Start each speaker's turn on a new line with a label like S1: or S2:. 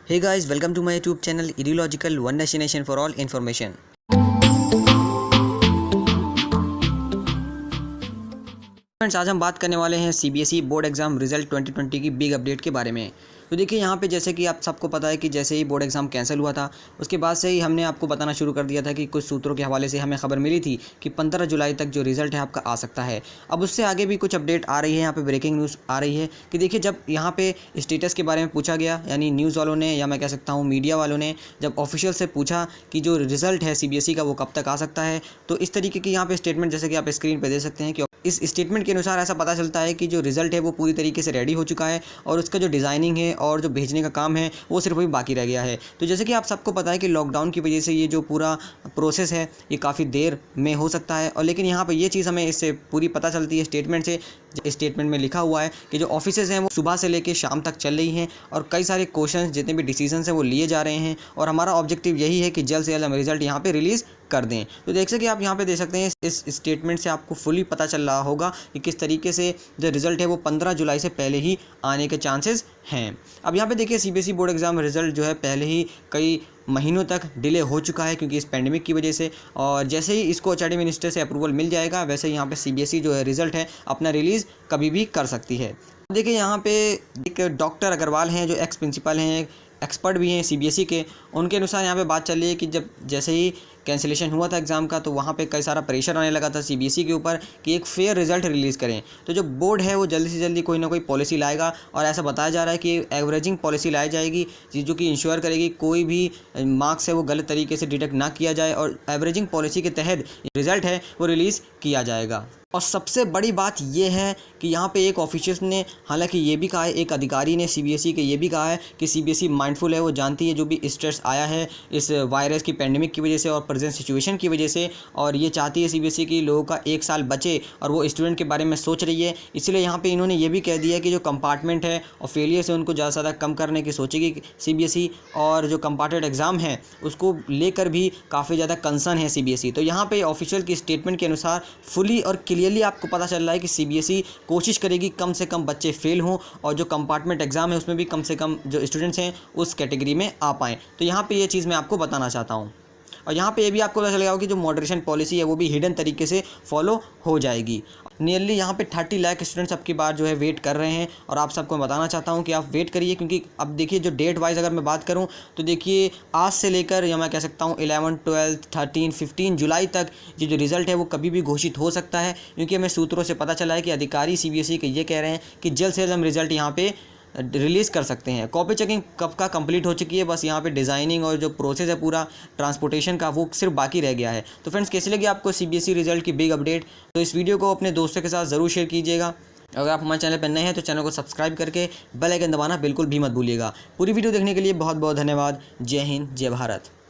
S1: Hey guys, welcome to my YouTube channel Ideological One Destination for All Information. Friends, आज हम बात करने वाले हैं सीबीएसई बोर्ड एग्जाम रिजल्ट 2020 की बिग अपडेट के बारे में। तो देखिए यहाँ पे जैसे कि आप सबको पता है कि जैसे ही बोर्ड एग्ज़ाम कैंसिल हुआ था उसके बाद से ही हमने आपको बताना शुरू कर दिया था कि कुछ सूत्रों के हवाले से हमें खबर मिली थी कि 15 जुलाई तक जो रिज़ल्ट है आपका आ सकता है। अब उससे आगे भी कुछ अपडेट आ रही है, यहाँ पे ब्रेकिंग न्यूज़ आ रही है कि देखिए जब यहाँ पे स्टेटस के बारे में पूछा गया, यानी न्यूज़ वालों ने या मैं कह सकता हूँ मीडिया वालों ने जब ऑफिशियल से पूछा कि जो रिज़ल्ट है सीबीएसई का वो कब तक आ सकता है, तो इस तरीके की यहाँ पे स्टेटमेंट जैसे कि आप स्क्रीन पर दे सकते हैं कि इस स्टेटमेंट के अनुसार ऐसा पता चलता है कि जो रिज़ल्ट है वो पूरी तरीके से रेडी हो चुका है और उसका जो डिज़ाइनिंग है और जो भेजने का काम है वो सिर्फ अभी बाकी रह गया है। तो जैसे कि आप सबको पता है कि लॉकडाउन की वजह से ये जो पूरा प्रोसेस है ये काफ़ी देर में हो सकता है, और लेकिन यहाँ पर ये चीज़ हमें इससे पूरी पता चलती है स्टेटमेंट से। स्टेटमेंट में लिखा हुआ है कि जो ऑफिसेज हैं वो सुबह से लेकर शाम तक चल रही हैं और कई सारे क्वेश्चन जितने भी डिसीजंस हैं वो लिए जा रहे हैं, और हमारा ऑब्जेक्टिव यही है कि जल्द से जल्द हम रिजल्ट यहाँ पे रिलीज़ कर दें। तो देख सके आप यहाँ पे देख सकते हैं इस स्टेटमेंट से आपको फुली पता चल रहा होगा कि किस तरीके से जो रिज़ल्ट है वो 15 जुलाई से पहले ही आने के चांसेस हैं। अब यहाँ पे देखिए सीबीएसई बोर्ड एग्ज़ाम रिज़ल्ट जो है पहले ही कई महीनों तक डिले हो चुका है क्योंकि इस पेंडेमिक की वजह से, और जैसे ही इसको एचआरडी मिनिस्टर से अप्रूवल मिल जाएगा वैसे ही यहाँ पे सीबीएसई जो है रिज़ल्ट है अपना रिलीज़ कभी भी कर सकती है। देखिए यहाँ पे एक डॉक्टर अग्रवाल हैं जो एक्स प्रिंसिपल हैं, एक्सपर्ट भी हैं सीबीएसई के, उनके अनुसार यहाँ पे बात चल रही है कि जब जैसे ही कैंसिलेशन हुआ था एग्ज़ाम का तो वहाँ पे कई सारा प्रेशर आने लगा था सीबीएसई के ऊपर कि एक फेयर रिज़ल्ट रिलीज़ करें। तो जो बोर्ड है वो जल्दी से जल्दी कोई ना कोई पॉलिसी लाएगा, और ऐसा बताया जा रहा है कि एवरेजिंग पॉलिसी लाई जाएगी जो कि इंश्योर करेगी कोई भी मार्क्स है वो गलत तरीके से डिडक्ट ना किया जाए, और एवरेजिंग पॉलिसी के तहत रिज़ल्ट है वो रिलीज़ किया जाएगा। और सबसे बड़ी बात यह है कि यहाँ पे एक ऑफिशियल ने हालांकि ये भी कहा है, एक अधिकारी ने सीबीएसई के ये भी कहा है कि सीबीएसई माइंडफुल है, वो जानती है जो भी स्ट्रेस आया है इस वायरस की पेंडेमिक की वजह से और प्रेजेंट सिचुएशन की वजह से, और ये चाहती है सीबीएसई की लोगों का एक साल बचे और वो स्टूडेंट के बारे में सोच रही है। इसलिए यहाँ पे इन्होंने ये भी कह दिया कि जो कंपार्टमेंट है और फेलियर से उनको ज़्यादा से ज़्यादा कम करने की सोचेगी सीबीएसई, और जो कंपार्टेड एग्ज़ाम है उसको लेकर भी काफ़ी ज़्यादा कंसर्न है सीबीएसई। तो यहाँ पे ऑफिशियल की स्टेटमेंट के अनुसार फुली और क्लियरली आपको पता चल रहा है कि सीबीएसई कोशिश करेगी कम से कम बच्चे फेल हों और जो कंपार्टमेंट एग्ज़ाम है उसमें भी कम से कम जो स्टूडेंट्स हैं उस कैटेगरी में आ पाएँ। तो यहाँ पे ये चीज़ मैं आपको बताना चाहता हूँ। और यहाँ पे ये भी आपको पता चलेगा कि जो मॉडरेशन पॉलिसी है वो भी हिडन तरीके से फॉलो हो जाएगी। नियरली यहाँ पे 30 लाख स्टूडेंट्स अब की बार जो है वेट कर रहे हैं, और आप सबको बताना चाहता हूँ कि आप वेट करिए, क्योंकि अब देखिए जो डेट वाइज अगर मैं बात करूँ तो देखिए आज से लेकर या मैं कह सकता हूँ 11, 12, 13, 15 जुलाई तक ये जो रिज़ल्ट है वो कभी भी घोषित हो सकता है, क्योंकि हमें सूत्रों से पता चला है कि अधिकारी सीबीएसई के ये कह रहे हैं कि जल्द से जल्द हम रिज़ल्ट यहाँ पे रिलीज़ कर सकते हैं। कॉपी चेकिंग कब का कंप्लीट हो चुकी है, बस यहाँ पे डिज़ाइनिंग और जो प्रोसेस है पूरा ट्रांसपोर्टेशन का वो सिर्फ बाकी रह गया है। तो फ्रेंड्स, कैसी लगी आपको सीबीएसई रिजल्ट की बिग अपडेट? तो इस वीडियो को अपने दोस्तों के साथ ज़रूर शेयर कीजिएगा। अगर आप हमारे चैनल पर नए हैं तो चैनल को सब्सक्राइब करके बेल आइकन दबाना बिल्कुल भी मत भूलिएगा। पूरी वीडियो देखने के लिए बहुत बहुत धन्यवाद। जय हिंद, जय भारत।